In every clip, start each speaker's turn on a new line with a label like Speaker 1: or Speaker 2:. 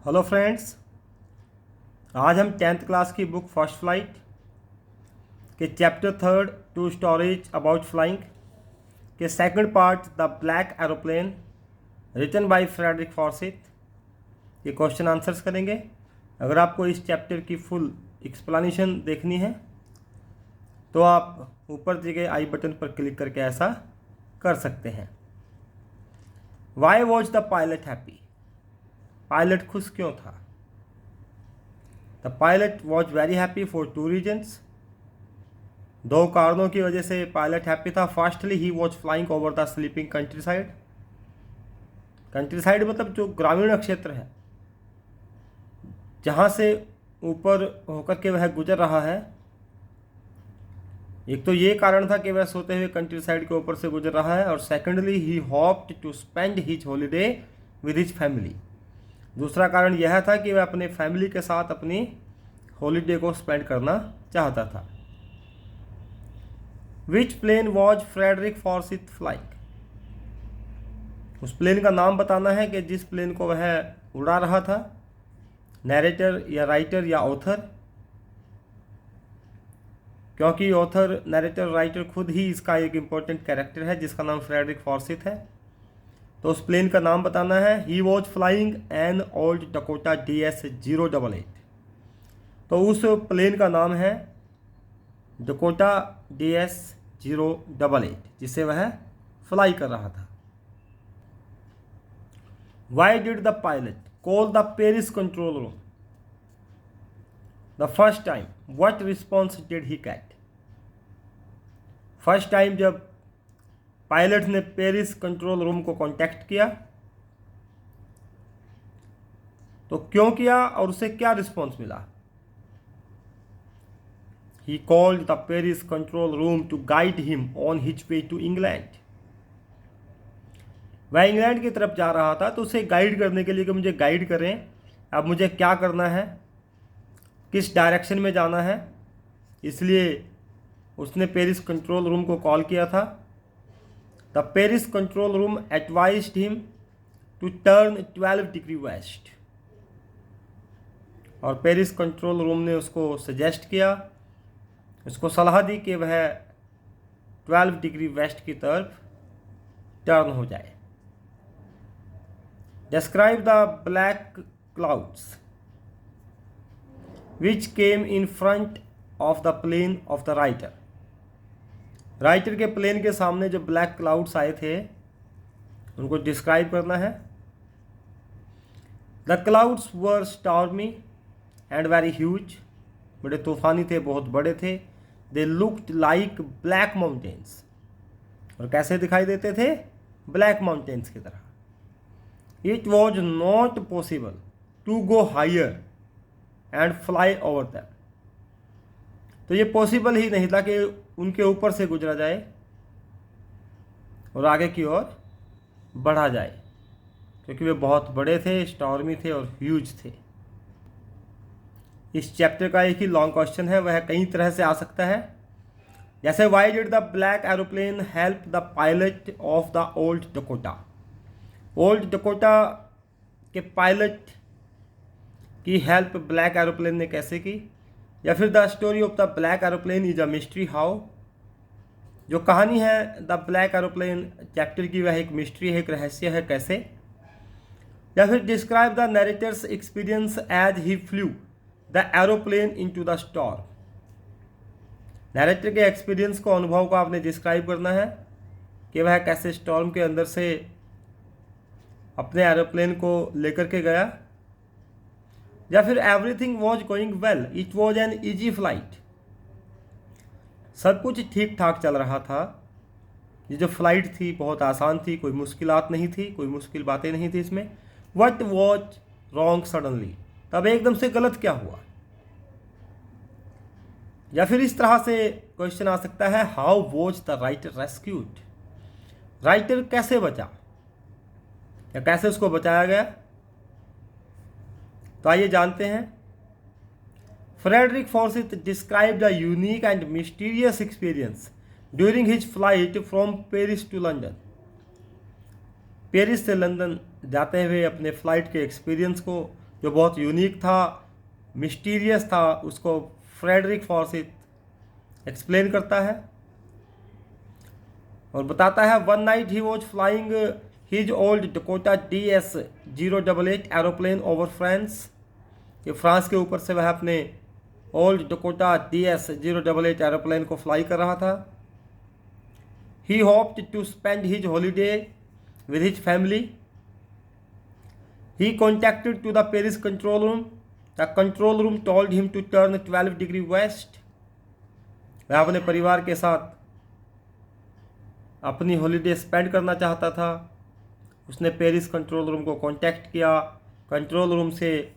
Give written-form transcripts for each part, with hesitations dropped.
Speaker 1: Hello friends, आज हम 10th class की बुक फर्स्ट फ्लाइट के chapter 3 two stories about flying के second part the black aeroplane written by Frederick Forsyth ये question answers करेंगे। अगर आपको इस चैप्टर की फुल एक्सप्लेनेशन देखनी है तो आप ऊपर दिए गए आई बटन पर क्लिक करके ऐसा कर सकते हैं। Why was the pilot happy? Pilot खुश क्यों था? The pilot was very happy for two reasons. दो कारणों की वजह से पायलट हैप्पी था। Firstly he was flying over the sleeping country side. Country side मतलब जो ग्रामीण क्षेत्र है जहाँ से ऊपर होकर के वह गुजर रहा है। एक तो ये कारण था कि वह सोते हुए कंट्री साइड के ऊपर से गुजर रहा है, और secondly he hoped to spend his holiday with his family. दूसरा कारण यह था कि वह अपने फैमिली के साथ अपनी हॉलीडे को स्पेंड करना चाहता था। विच प्लेन वॉज फ्रेडरिक फॉर्सिथ फ्लाइंग? उस प्लेन का नाम बताना है कि जिस प्लेन को वह उड़ा रहा था। नैरेटर या राइटर या ऑथर? क्योंकि ऑथर, नैरेटर, राइटर खुद ही इसका एक इम्पोर्टेंट कैरेक्टर है जिसका नाम फ्रेडरिक फॉर्सिथ है। तो उस प्लेन का नाम बताना है। ही was flying an old Dakota DS-088। तो उस प्लेन का नाम है डकोटा DS-088 जिसे वह फ्लाई कर रहा था। Why did the pilot call the Paris control room the first time? What response did he get? First time जब पायलट ने पेरिस कंट्रोल रूम को कांटेक्ट किया तो क्यों किया और उसे क्या रिस्पॉन्स मिला? He called the Paris control room to guide him on his way to England. वह इंग्लैंड की तरफ जा रहा था तो उसे गाइड करने के लिए कि मुझे गाइड करें, अब मुझे क्या करना है, किस डायरेक्शन में जाना है। इसलिए उसने पेरिस कंट्रोल रूम को कॉल किया था। The Paris control room advised him to turn 12 degree west. और पेरिस कंट्रोल रूम ने उसको सजेस्ट किया, उसको सलाह दी कि वह 12 डिग्री वेस्ट की तरफ टर्न हो जाए। Describe the black clouds which came in front of the plane of the writer. Writer के प्लेन के सामने जो ब्लैक क्लाउड्स आए थे उनको डिस्क्राइब करना है। The clouds were stormy and very huge. बड़े तूफानी थे, बहुत बड़े थे। They looked like black mountains. और कैसे दिखाई देते थे? ब्लैक माउंटेन्स की तरह। It was not possible to go higher and fly over them. तो ये पॉसिबल ही नहीं था कि उनके ऊपर से गुजरा जाए और आगे की ओर बढ़ा जाए, क्योंकि वे बहुत बड़े थे, स्टॉर्मी थे और ह्यूज थे। इस चैप्टर का एक ही लॉन्ग क्वेश्चन है, वह कई तरह से आ सकता है। जैसे Y did the black aeroplane help the pilot of the old Dakota? Old Dakota के पायलट की हेल्प ब्लैक एरोप्लेन ने कैसे की? या फिर the story of the black aeroplane is a mystery how? जो कहानी है द ब्लैक एरोप्लेन चैप्टर की वह एक मिस्ट्री है, एक रहस्य है, कैसे? या फिर describe the narrator's experience as he flew the aeroplane into the storm. Narrator के एक्सपीरियंस को, अनुभव को आपने डिस्क्राइब करना है कि वह कैसे स्टॉर्म के अंदर से अपने एरोप्लेन को लेकर के गया। या फिर everything was going well, it was an easy flight. सब कुछ ठीक ठाक चल रहा था। ये जो फ्लाइट थी बहुत आसान थी, कोई मुश्किलात नहीं थी, कोई मुश्किल बातें नहीं थी इसमें। What was wrong suddenly? तब एकदम से गलत क्या हुआ? या फिर इस तरह से क्वेश्चन आ सकता है, how was the writer rescued? Writer कैसे बचा या कैसे उसको बचाया गया? तो आइए जानते हैं। Frederick Forsyth described a unique and mysterious experience during his flight from Paris to London. Paris से लंदन जाते हुए अपने फ्लाइट के एक्सपीरियंस को जो बहुत यूनिक था, मिस्टीरियस था, उसको फ्रेडरिक फॉर्सिथ एक्सप्लेन करता है और बताता है one night he was flying his old Dakota DS-088 aeroplane over France. ये फ्रांस के ऊपर से वह अपने ओल्ड डकोटा DS-088 एरोप्लेन को फ्लाई कर रहा था। He hoped to spend his holiday with his family. He contacted to the Paris control room. The control room told him to turn 12 degree west. वह अपने परिवार के साथ अपनी हॉलीडे स्पेंड करना चाहता था। उसने पेरिस कंट्रोल रूम को कांटेक्ट किया। कंट्रोल रूम से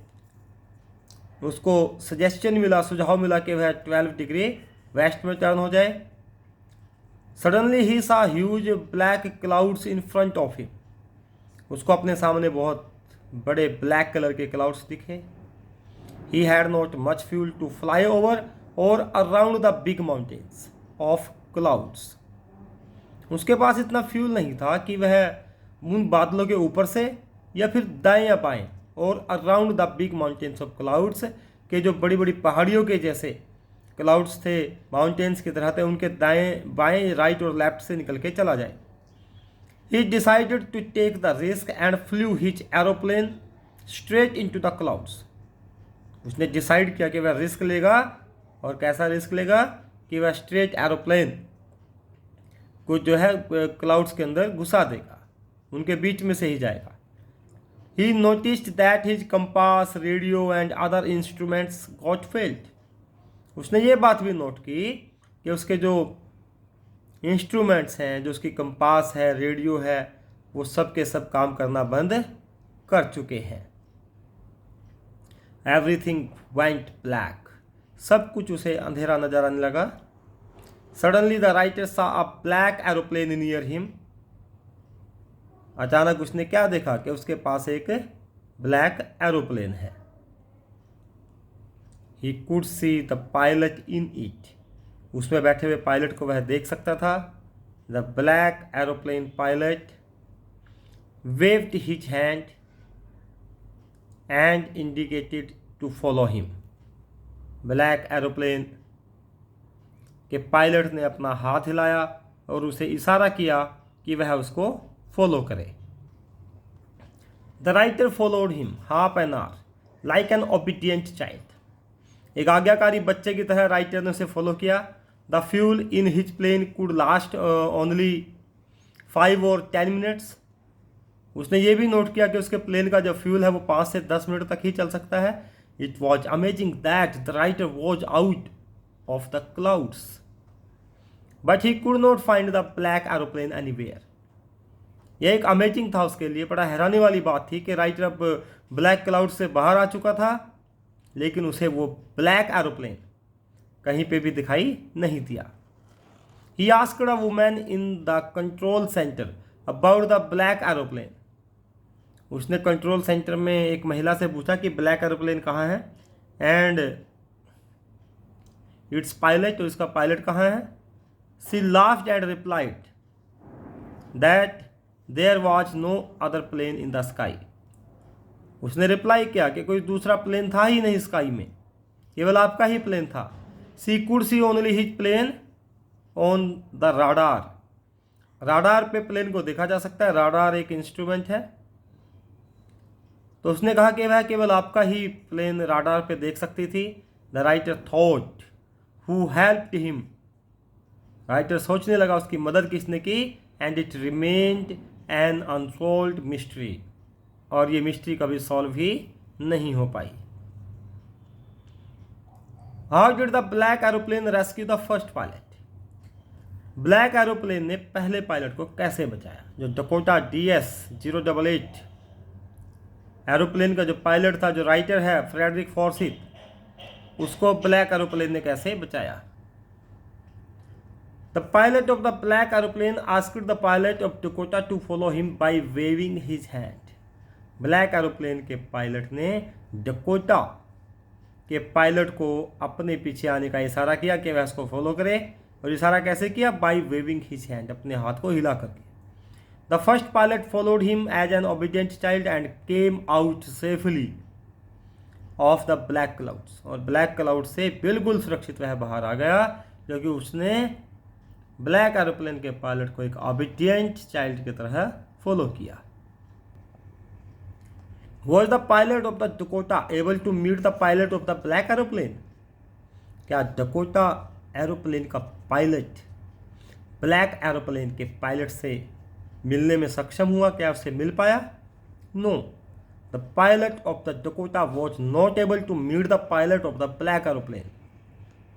Speaker 1: उसको सजेशन मिला, सुझाव मिला कि वह 12 डिग्री वेस्ट में टर्न हो जाए। सडनली ही सा huge black clouds in front of him. उसको अपने सामने बहुत बड़े ब्लैक कलर के क्लाउड्स दिखे। He had not much fuel to fly over और around the big mountains of clouds. उसके पास इतना फ्यूल नहीं था कि वह उन बादलों के ऊपर से या फिर दाएं या बाएं और around the big mountains of clouds के जो बड़ी बड़ी पहाड़ियों के जैसे क्लाउड्स थे, माउंटेन्स की तरह थे, उनके दाएं बाएं राइट और लेफ्ट से निकल के चला जाए। He decided to take the risk and flew his aeroplane straight into the clouds. उसने डिसाइड किया कि वह रिस्क लेगा, और कैसा रिस्क लेगा कि वह स्ट्रेट एरोप्लेन को जो है क्लाउड्स के अंदर घुसा देगा, उनके बीच में से ही जाएगा। He noticed that his compass, radio and other instruments got failed. उसने ये बात भी नोट की कि उसके जो इंस्ट्रूमेंट्स हैं, जो उसकी कंपास है, रेडियो है, वो सब के सब काम करना बंद कर चुके हैं। Everything went black. सब कुछ उसे अंधेरा नजर आने लगा। Suddenly the writer saw a black aeroplane near him. अचानक उसने क्या देखा कि उसके पास एक ब्लैक एरोप्लेन है। He could see the pilot in it. उसमें बैठे हुए पायलट को वह देख सकता था। The black aeroplane pilot waved his hand and indicated to follow him. Black aeroplane के पायलट ने अपना हाथ हिलाया और उसे इशारा किया कि वह उसको फॉलो करे। The writer followed him half an hour like an obedient child. एक आज्ञाकारी बच्चे की तरह राइटर ने उसे फॉलो किया। The fuel in his plane could last only 5 or 10 minutes. उसने ये भी नोट किया कि उसके प्लेन का जो फ्यूल है वो 5 से 10 मिनट तक ही चल सकता है। It was amazing that the writer was out of the clouds but he could not find the black aeroplane anywhere. यह एक अमेजिंग था उसके लिए, बड़ा हैरानी वाली बात थी कि राइटर अब ब्लैक क्लाउड से बाहर आ चुका था, लेकिन उसे वो ब्लैक एरोप्लेन कहीं पे भी दिखाई नहीं दिया। He asked a woman in the control centre about the black aeroplane. उसने कंट्रोल सेंटर में एक महिला से पूछा कि ब्लैक एरोप्लेन कहाँ है एंड इट्स पायलट, तो इसका पायलट कहाँ है। She laughed and replied that there was no other plane in the sky. उसने रिप्लाई किया कि कोई दूसरा प्लेन था ही नहीं स्काई में, केवल आपका ही प्लेन था। She could see only his plane on the radar. Radar पे प्लेन को देखा जा सकता है। राडार एक इंस्ट्रूमेंट है। तो उसने कहा कि वह केवल आपका ही प्लेन राडार पे देख सकती थी। The writer thought who helped him. Writer सोचने लगा उसकी मदद किसने की। And it remained an unsolved mystery. और ये मिस्ट्री कभी सॉल्व ही नहीं हो पाई। How did the black aeroplane rescue the first pilot. Black aeroplane ने पहले पायलट को कैसे बचाया। जो डकोटा DS-088 एरोप्लेन का जो पायलट था, जो राइटर है फ्रेडरिक फॉर्सिथ, उसको ब्लैक एरोप्लेन ने कैसे बचाया। The pilot of the black aeroplane asked the pilot of Dakota to follow him by waving his hand. Black aeroplane के पायलट ने डकोटा के पायलट को अपने पीछे आने का इशारा किया कि वह उसको फॉलो करे। और इशारा कैसे किया। बाई वेविंग हिज हैंड, अपने हाथ को हिला करके। The first pilot followed him as an obedient child and came out safely. Of the black clouds, और ब्लैक क्लाउड से बिल्कुल सुरक्षित वह बाहर आ गया क्योंकि उसने ब्लैक एरोप्लेन के पायलट को एक ऑबिडियंट चाइल्ड की तरह फॉलो किया। Was the pilot of the Dakota able to meet the pilot of the black aeroplane? क्या डकोटा एरोप्लेन का पायलट ब्लैक एरोप्लेन के पायलट से मिलने में सक्षम हुआ? क्या उससे मिल पाया? No, the pilot of the Dakota was not able to meet the pilot of the black aeroplane.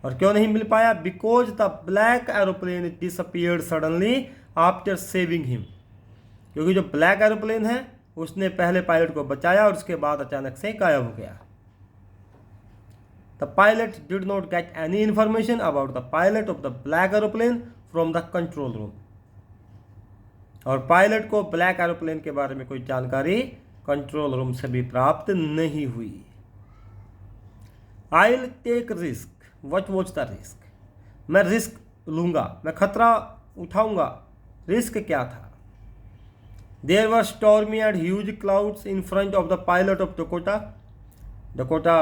Speaker 1: और क्यों नहीं मिल पाया? Because the black aeroplane disappeared suddenly after saving him, क्योंकि जो ब्लैक एरोप्लेन है उसने पहले पायलट को बचाया और उसके बाद अचानक से गायब हो गया। The pilot did not get any information about the pilot of the black aeroplane from the control room, और पायलट को ब्लैक एरोप्लेन के बारे में कोई जानकारी कंट्रोल रूम से भी प्राप्त नहीं हुई। I will take risk, what was the risk? मैं रिस्क लूंगा, मैं खतरा उठाऊंगा। रिस्क क्या था? There were stormy and huge clouds in front of the pilot of Dakota. Dakota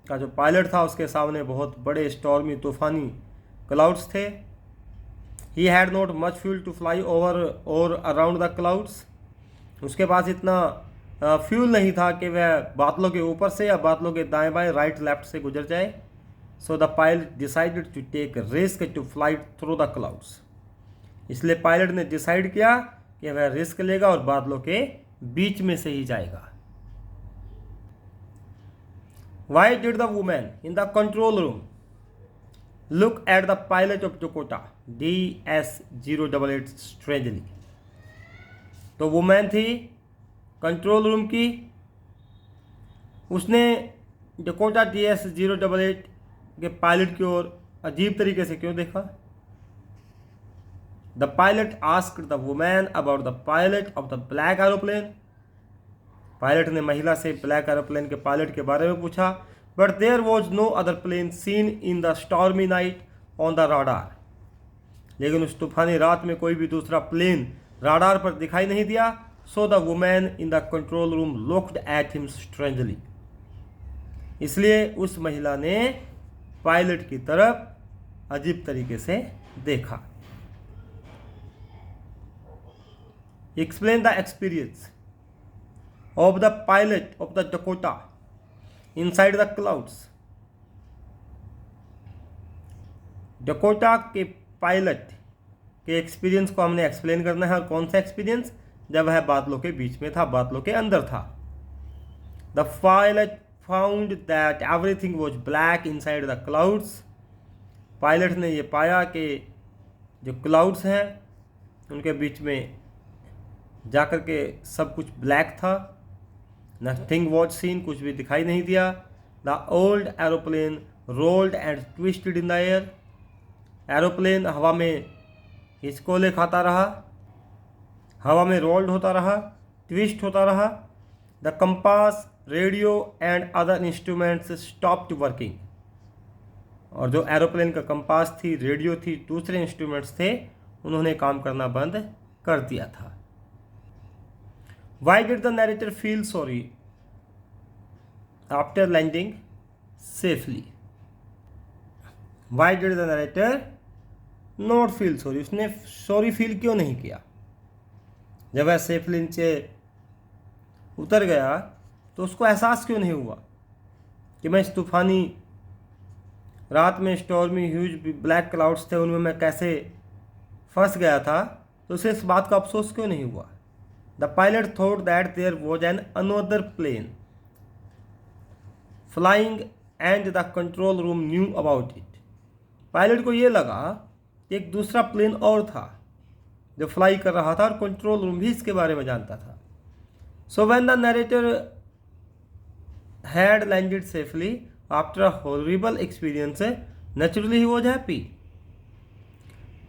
Speaker 1: का जो पायलट था उसके सामने बहुत बड़े स्टॉर्मी तूफानी क्लाउड्स थे। He had not much fuel to fly over or around the clouds. उसके पास इतना फ्यूल नहीं था कि वह बादलों के ऊपर से या बादलों के दाएं बाएं राइट लेफ्ट से गुजर जाए। So the pilot decided to take a risk to fly through the clouds. इसलिए पायलट ने डिसाइड किया कि वह रिस्क लेगा और बादलों के बीच में से ही जाएगा। Why did the woman in the control room look at the pilot of Dakota DS-088 strangely? तो वुमेन थी कंट्रोल रूम की, उसने डकोटा DS-088 के पायलट की ओर अजीब तरीके से क्यों देखा? The pilot asked the woman about the pilot of the black aeroplane. Pilot ने महिला से ब्लैक एरोप्लेन के पायलट के बारे में पूछा। But there was no other plane seen in the stormy night on the radar. लेकिन उस तूफानी रात में कोई भी दूसरा प्लेन राडार पर दिखाई नहीं दिया। So the woman in the control room looked at him strangely. इसलिए उस महिला ने पायलट की तरफ अजीब तरीके से देखा। Explain the experience of the pilot of the Dakota inside the clouds. Dakota के पायलट के एक्सपीरियंस को हमने एक्सप्लेन करना है। और कौन सा एक्सपीरियंस? जब वह बादलों के बीच में था, बादलों के अंदर था। The pilot found that everything was black inside the clouds. Pilot ने यह पाया कि जो क्लाउड्स हैं उनके बीच में जाकर के सब कुछ ब्लैक था। नथिंग वॉज सीन, कुछ भी दिखाई नहीं दिया। The old aeroplane rolled and twisted in the air. Aeroplane हवा में हिचकोले खाता रहा, हवा में रोल्ड होता रहा, ट्विस्ट होता रहा। The compass, radio and other instruments stopped working. और जो एरोप्लेन का कंपास थी, रेडियो थी, दूसरे इंस्ट्रूमेंट्स थे, उन्होंने काम करना बंद कर दिया था। Why did the narrator feel sorry after landing safely? Why did the narrator not feel sorry? उसने सॉरी फील क्यों नहीं किया? जब वह सेफली नीचे उतर गया तो उसको एहसास क्यों नहीं हुआ कि मैं इस तूफानी रात में स्टॉर्मी ह्यूज ब्लैक क्लाउड्स थे, उनमें मैं कैसे फंस गया था? तो उसे इस बात का अफसोस क्यों नहीं हुआ? The pilot thought that there was another plane flying and the control room knew about it. Pilot को ये लगा कि एक दूसरा प्लेन और था जो फ्लाई कर रहा था और कंट्रोल रूम भी इसके बारे में जानता था। So when the narrator had landed safely after a horrible experience, naturally he was happy.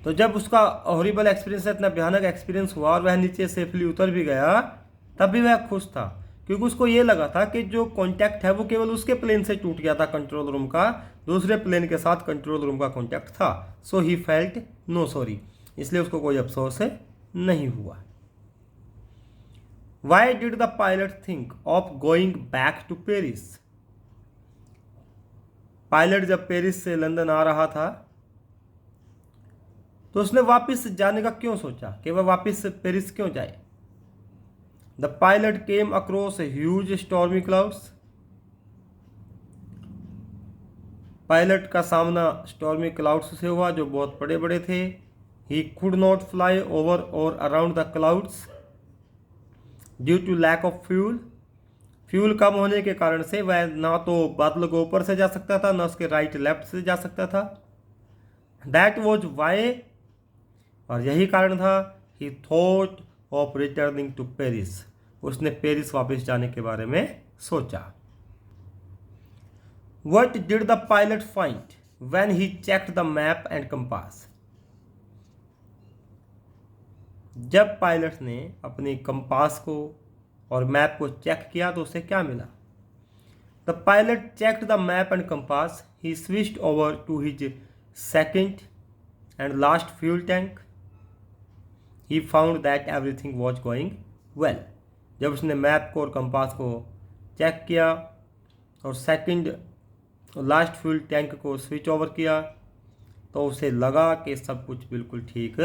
Speaker 1: तो जब उसका हॉरिबल एक्सपीरियंस, इतना भयानक एक्सपीरियंस हुआ और वह नीचे सेफली उतर भी गया, तब भी वह खुश था क्योंकि उसको ये लगा था कि जो कॉन्टैक्ट है वो केवल उसके प्लेन से टूट गया था, कंट्रोल रूम का दूसरे प्लेन के साथ कंट्रोल रूम का कॉन्टैक्ट था। So he felt no sorry, इसलिए उसको कोई अफसोस नहीं हुआ। Why did the pilot think of going back to Paris? Pilot जब पेरिस से लंदन आ रहा था तो उसने वापस जाने का क्यों सोचा कि वह वापस पेरिस क्यों जाए? The pilot came across huge stormy clouds. Pilot का सामना स्टॉर्मी क्लाउड्स से हुआ जो बहुत बड़े बड़े थे। He could not fly over और around the clouds due to lack of fuel. Fuel कम होने के कारण से वह ना तो बादलों के ऊपर से जा सकता था ना उसके राइट लेफ्ट से जा सकता था। दैट वॉज वाई, और यही कारण था, he thought of returning to Paris, उसने पेरिस वापस जाने के बारे में सोचा। What did the pilot find when he checked the map and compass. जब पायलट ने अपने कंपास को और मैप को चेक किया तो उसे क्या मिला? The pilot checked the map and compass, he switched over to his second and last fuel tank, he found that everything was going well. जब उसने मैप को और कंपास को चेक किया और सेकंड लास्ट फ्यूल टैंक को switch over किया तो उसे लगा कि सब कुछ बिल्कुल ठीक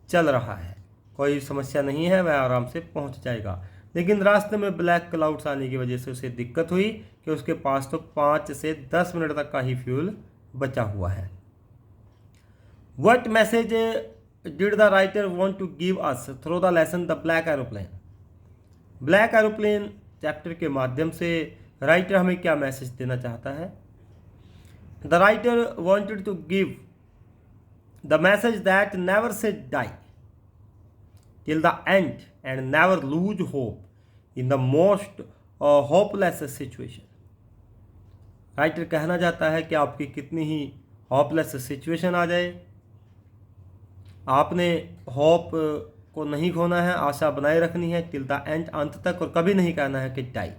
Speaker 1: चल रहा है, कोई समस्या नहीं है, वह आराम से पहुंच जाएगा। लेकिन रास्ते में ब्लैक क्लाउड्स आने की वजह से उसे दिक्कत हुई कि उसके पास तो 5 से 10 मिनट तक का ही फ्यूल बचा हुआ है। What message did the writer want to give us through the lesson the black aeroplane. Black aeroplane chapter के माध्यम से राइटर हमें क्या मैसेज देना चाहता है? The writer wanted to give the message that never say die till the end and never lose hope in the most hopeless situation। Writer कहना चाहता है कि आपकी कितनी ही होपलेस सिचुएशन आ जाए, आपने होप को नहीं खोना है, आशा बनाए रखनी है टिल द एंड, अंत तक, और कभी नहीं कहना है कि डाई।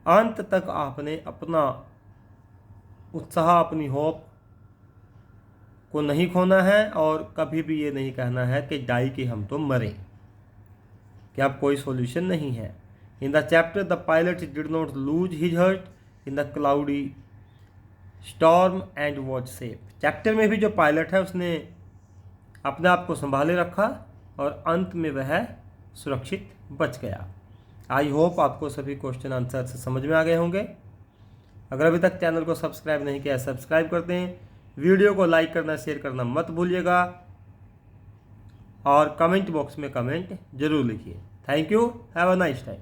Speaker 1: अंत तक आपने अपना उत्साह, अपनी होप को नहीं खोना है और कभी भी ये नहीं कहना है कि डाई कि हम तो मरे, कि अब कोई सॉल्यूशन नहीं है। In the chapter the pilot did not lose his heart in the cloudy storm and was safe. Chapter में भी जो पायलट है उसने अपने आप को संभाले रखा और अंत में वह सुरक्षित बच गया। आई होप आपको सभी क्वेश्चन आंसर समझ में आ गए होंगे। अगर अभी तक चैनल को सब्सक्राइब नहीं किया सब्सक्राइब कर दें, वीडियो को लाइक करना शेयर करना मत भूलिएगा और कमेंट बॉक्स में कमेंट जरूर लिखिए। Thank you, have a nice time.